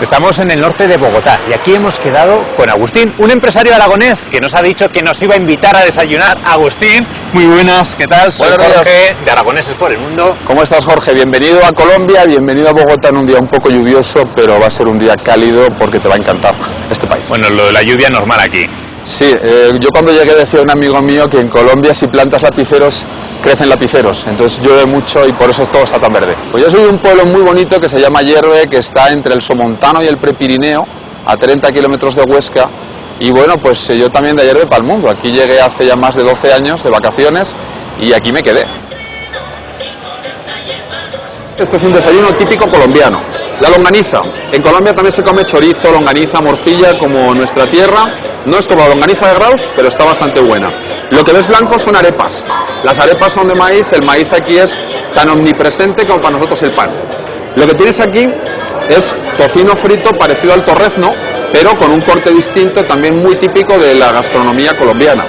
Estamos en el norte de Bogotá y aquí hemos quedado con Agustín, un empresario aragonés que nos ha dicho que nos iba a invitar a desayunar. Agustín, muy buenas, ¿qué tal? Soy Jorge, de Aragoneses por el Mundo. ¿Cómo estás, Jorge? Bienvenido a Colombia, bienvenido a Bogotá en un día un poco lluvioso, pero va a ser un día cálido porque te va a encantar este país. Bueno, lo de la lluvia normal aquí. Sí, yo cuando llegué decía un amigo mío que en Colombia si plantas lapiceros, crecen lapiceros, entonces llueve mucho y por eso todo está tan verde. Pues yo soy de un pueblo muy bonito que se llama Ayerbe, que está entre el Somontano y el Prepirineo, a 30 kilómetros de Huesca, y bueno, pues yo también de Ayerbe para el mundo. Aquí llegué hace ya más de 12 años de vacaciones y aquí me quedé. Esto es un desayuno típico colombiano. La longaniza. En Colombia también se come chorizo, longaniza, morcilla, como en nuestra tierra. No es como la longaniza de Graus, pero está bastante buena. Lo que ves blanco son arepas. Las arepas son de maíz, el maíz aquí es tan omnipresente como para nosotros el pan. Lo que tienes aquí es tocino frito parecido al torrezno, pero con un corte distinto, también muy típico de la gastronomía colombiana.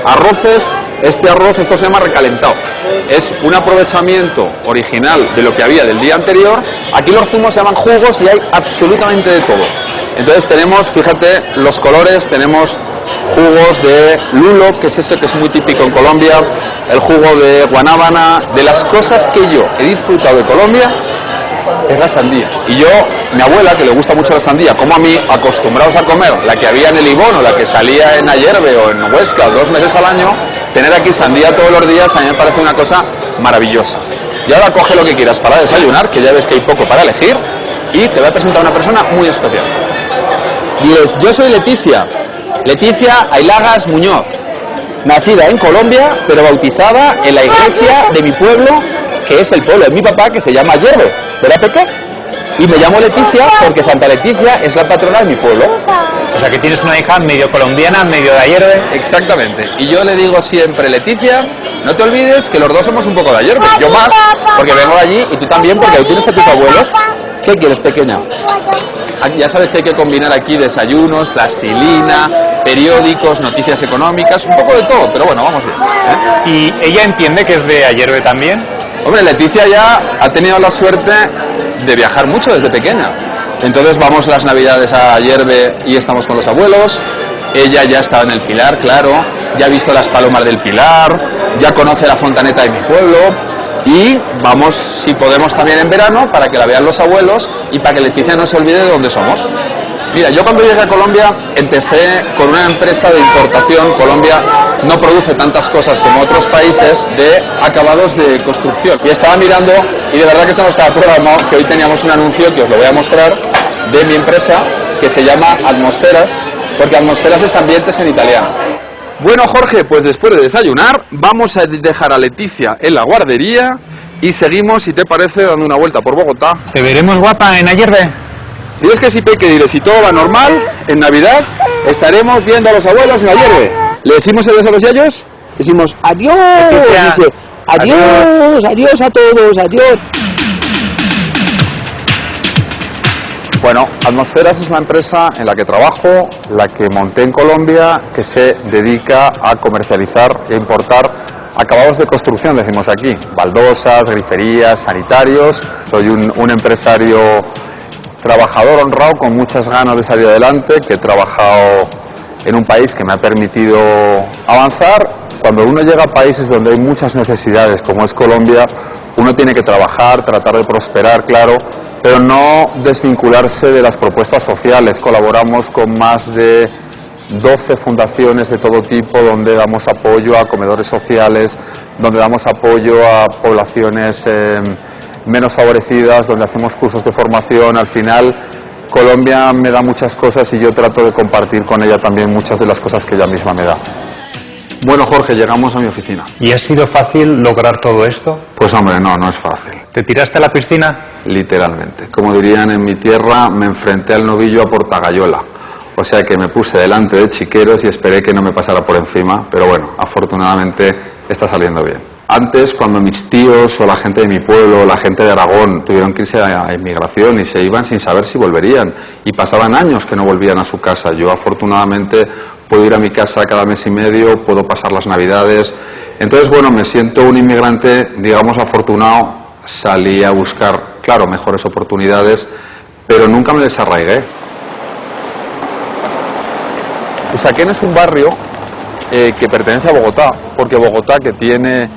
Arroces. Esto se llama recalentado. Es un aprovechamiento original de lo que había del día anterior. Aquí los zumos se llaman jugos y hay absolutamente de todo. Entonces tenemos, fíjate, los colores, tenemos jugos de lulo, que es ese que es muy típico en Colombia, el jugo de guanábana. De las cosas que yo he disfrutado de Colombia es la sandía. Y yo, mi abuela, que le gusta mucho la sandía, como a mí, acostumbrados a comer la que había en el Ibón o la que salía en Ayerbe o en Huesca 2 meses al año, tener aquí sandía todos los días a mí me parece una cosa maravillosa. Y ahora coge lo que quieras para desayunar, que ya ves que hay poco para elegir, y te voy a presentar a una persona muy especial. Yo soy Leticia Ailagas Muñoz, nacida en Colombia, pero bautizada en la iglesia de mi pueblo, que es el pueblo de mi papá, que se llama Ayerbe, ¿verdad, Peque? Y me llamo Leticia porque Santa Leticia es la patrona de mi pueblo. O sea que tienes una hija medio colombiana, medio de Ayerbe. Exactamente. Y yo le digo siempre, Leticia, no te olvides que los dos somos un poco de Ayerbe. Yo más, porque vengo de allí, y tú también, porque tú tienes a tus abuelos. ¿Qué quieres, pequeña? Ya sabes que hay que combinar aquí desayunos, plastilina, periódicos, noticias económicas, un poco de todo, pero bueno, vamos bien. ¿Y ella entiende que es de Ayerbe también? Hombre, Leticia ya ha tenido la suerte de viajar mucho desde pequeña. Entonces vamos las navidades a Ayerbe y estamos con los abuelos. Ella ya estaba en el Pilar, claro, ya ha visto las palomas del Pilar, ya conoce la fontaneta de mi pueblo. Y vamos, si podemos, también en verano para que la vean los abuelos y para que Leticia no se olvide de dónde somos. Mira, yo cuando llegué a Colombia empecé con una empresa de importación. Colombia no produce tantas cosas como otros países de acabados de construcción. Y estaba mirando, y de verdad que esto no estaba programado, que hoy teníamos un anuncio que os lo voy a mostrar de mi empresa, que se llama Atmosferas, porque Atmosferas es ambientes en italiano. Bueno, Jorge, pues después de desayunar vamos a dejar a Leticia en la guardería y seguimos, si te parece, dando una vuelta por Bogotá. ¿Te veremos guapa en Ayerbe? Dices que sí, Peque, diré, si todo va normal, en Navidad estaremos viendo a los abuelos en Ayerbe. Le decimos adiós a los yayos, decimos adiós, dice, adiós, adiós a todos, adiós. Bueno, Atmosferas es la empresa en la que trabajo, la que monté en Colombia, que se dedica a comercializar e importar acabados de construcción, decimos aquí, baldosas, griferías, sanitarios. Soy un empresario trabajador honrado, con muchas ganas de salir adelante, que he trabajado en un país que me ha permitido avanzar. Cuando uno llega a países donde hay muchas necesidades, como es Colombia, uno tiene que trabajar, tratar de prosperar, claro, pero no desvincularse de las propuestas sociales. Colaboramos con más de 12 fundaciones de todo tipo, donde damos apoyo a comedores sociales, donde damos apoyo a poblaciones menos favorecidas, donde hacemos cursos de formación. Al final, Colombia me da muchas cosas y yo trato de compartir con ella también muchas de las cosas que ella misma me da. Bueno, Jorge, llegamos a mi oficina. ¿Y ha sido fácil lograr todo esto? Pues hombre, no es fácil. ¿Te tiraste a la piscina? Literalmente. Como dirían en mi tierra, me enfrenté al novillo a portagayola. O sea que me puse delante de chiqueros y esperé que no me pasara por encima, pero bueno, afortunadamente está saliendo bien. Antes, cuando mis tíos o la gente de mi pueblo, la gente de Aragón, tuvieron que irse a inmigración y se iban sin saber si volverían, y pasaban años que no volvían a su casa, yo afortunadamente puedo ir a mi casa cada mes y medio, puedo pasar las Navidades. Entonces, bueno, me siento un inmigrante, digamos, afortunado. Salí a buscar, claro, mejores oportunidades, pero nunca me desarraigué. Usaquén es un barrio que pertenece a Bogotá, porque Bogotá, que tiene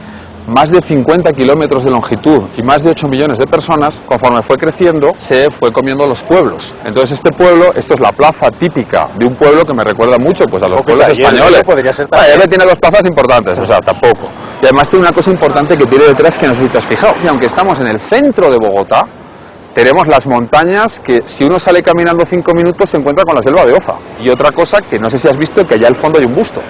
más de 50 kilómetros de longitud y más de 8 millones de personas, conforme fue creciendo, se fue comiendo los pueblos. Entonces este pueblo, esto es la plaza típica de un pueblo que me recuerda mucho pues a los pueblos españoles. Podría ser Ayer tiene dos plazas importantes, o sea, tampoco. Y además tiene una cosa importante que tiene detrás que no sé si te has fijado. Y aunque estamos en el centro de Bogotá, tenemos las montañas que si uno sale caminando 5 minutos se encuentra con la selva de Oza. Y otra cosa que no sé si has visto, que allá al fondo hay un busto.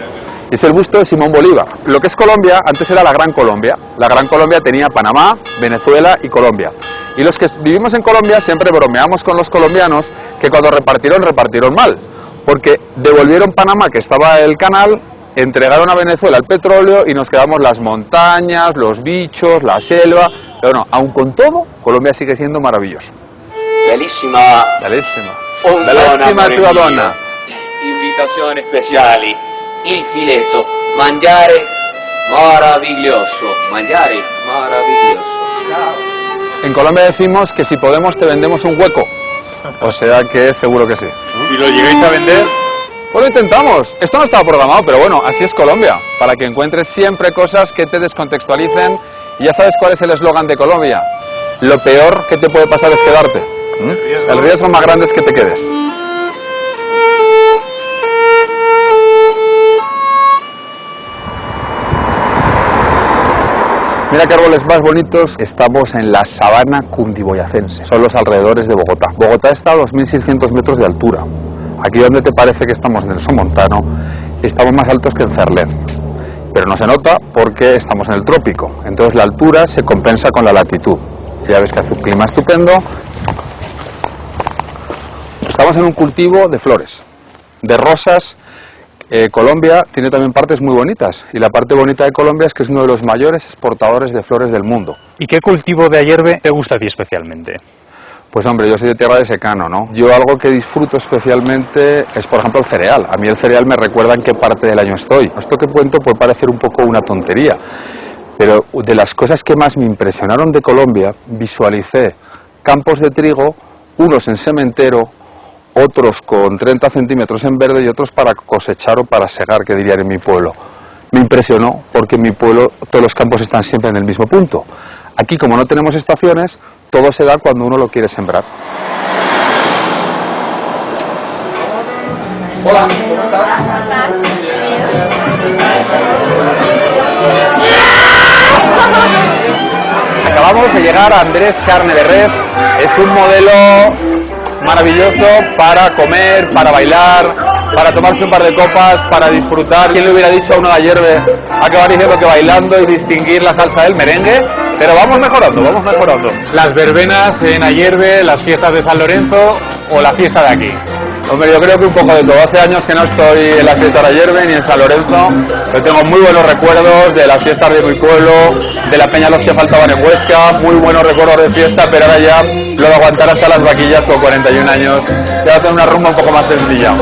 Es el busto de Simón Bolívar. Lo que es Colombia, antes era la Gran Colombia. La Gran Colombia tenía Panamá, Venezuela y Colombia. Y los que vivimos en Colombia siempre bromeamos con los colombianos que cuando repartieron mal. Porque devolvieron Panamá, que estaba el canal, entregaron a Venezuela el petróleo y nos quedamos las montañas, los bichos, la selva. Pero no, aun con todo, Colombia sigue siendo maravilloso. Bellissima. Bellissima. Bellissima tua donna. Invitazioni speciali. Il filetto. Mangiare maravilloso. Mangiare maravilloso. En Colombia decimos que si podemos te vendemos un hueco. O sea que seguro que sí. ¿Y lo llegáis a vender? Pues lo intentamos. Esto no estaba programado, pero bueno, así es Colombia. Para que encuentres siempre cosas que te descontextualicen. Y ya sabes cuál es el eslogan de Colombia. Lo peor que te puede pasar es quedarte. El riesgo más grande es que te quedes. Mira qué árboles más bonitos. Estamos en la sabana cundiboyacense. Son los alrededores de Bogotá. Bogotá está a 2.600 metros de altura. Aquí donde te parece que estamos en el Somontano, estamos más altos que en Cerler. Pero no se nota porque estamos en el trópico. Entonces la altura se compensa con la latitud. Ya ves que hace un clima estupendo. Estamos en un cultivo de flores, de rosas. Colombia tiene también partes muy bonitas, y la parte bonita de Colombia es que es uno de los mayores exportadores de flores del mundo. ¿Y qué cultivo de ayerbe te gusta a ti especialmente? Pues hombre, yo soy de tierra de secano, ¿no? Yo algo que disfruto especialmente es, por ejemplo, el cereal. A mí el cereal me recuerda en qué parte del año estoy. Esto que cuento puede parecer un poco una tontería, pero de las cosas que más me impresionaron de Colombia, visualicé campos de trigo, unos en sementero, otros con 30 centímetros en verde y otros para cosechar o para segar, que dirían en mi pueblo. Me impresionó porque en mi pueblo todos los campos están siempre en el mismo punto. Aquí, como no tenemos estaciones, todo se da cuando uno lo quiere sembrar. Hola, ¿cómo estás? Acabamos de llegar a Andrés Carne de Res. Es un modelo maravilloso para comer, para bailar, para tomarse un par de copas, para disfrutar. ¿Quién le hubiera dicho a uno de Ayerbe acabar diciendo que bailando y distinguir la salsa del merengue? Pero vamos mejorando, vamos mejorando. ¿Las verbenas en Ayerbe, las fiestas de San Lorenzo o la fiesta de aquí? Hombre, yo creo que un poco de todo. Hace años que no estoy en la fiesta de Ayerbe ni en San Lorenzo, pero tengo muy buenos recuerdos de las fiestas de mi pueblo, de la peña los que faltaban en Huesca, muy buenos recuerdos de fiesta, pero ahora ya lo de aguantar hasta las vaquillas con 41 años, ya tengo una rumba un poco más sencilla.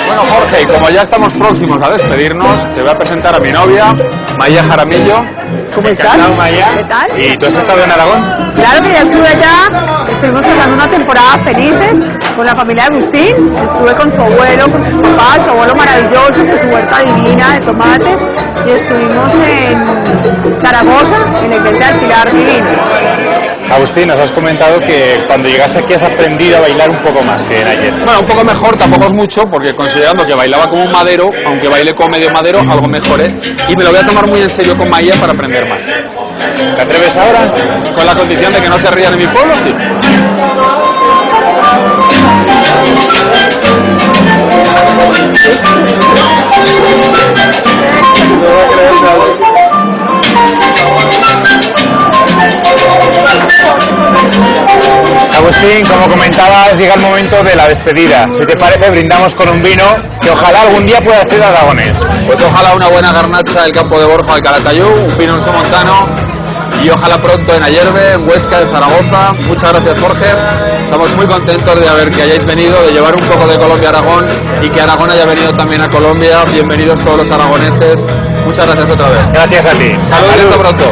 Bueno, Jorge, y como ya estamos próximos a despedirnos, te voy a presentar a mi novia, Maía Jaramillo. ¿Cómo estás? Maya. ¿Qué tal? ¿Y tú has estado en Aragón? Claro que ya estuve allá, estuvimos pasando una temporada felices con la familia de Agustín, estuve con su abuelo, con sus papás, su abuelo maravilloso, con su huerta divina de tomates, y estuvimos en Zaragoza, en la iglesia del Pilar Divino. Agustín, nos has comentado que cuando llegaste aquí has aprendido a bailar un poco más que en ayer. Bueno, un poco mejor, tampoco es mucho, porque considerando que bailaba como un madero, aunque baile como medio madero, algo mejoré. Y me lo voy a tomar muy en serio con Maía para aprender más. ¿Te atreves ahora? Con la condición de que no se rían en mi pueblo, sí. Agustín, como comentabas, llega el momento de la despedida. Si te parece, brindamos con un vino que ojalá algún día pueda ser aragonés. Pues ojalá una buena garnacha del campo de Borja de Calatayud, un vino en Somontano, y ojalá pronto en Ayerbe, en Huesca, en Zaragoza. Muchas gracias, Jorge. Estamos muy contentos de que hayáis venido, de llevar un poco de Colombia a Aragón, y que Aragón haya venido también a Colombia. Bienvenidos todos los aragoneses. Muchas gracias otra vez. Gracias a ti. Saludos. Hasta pronto.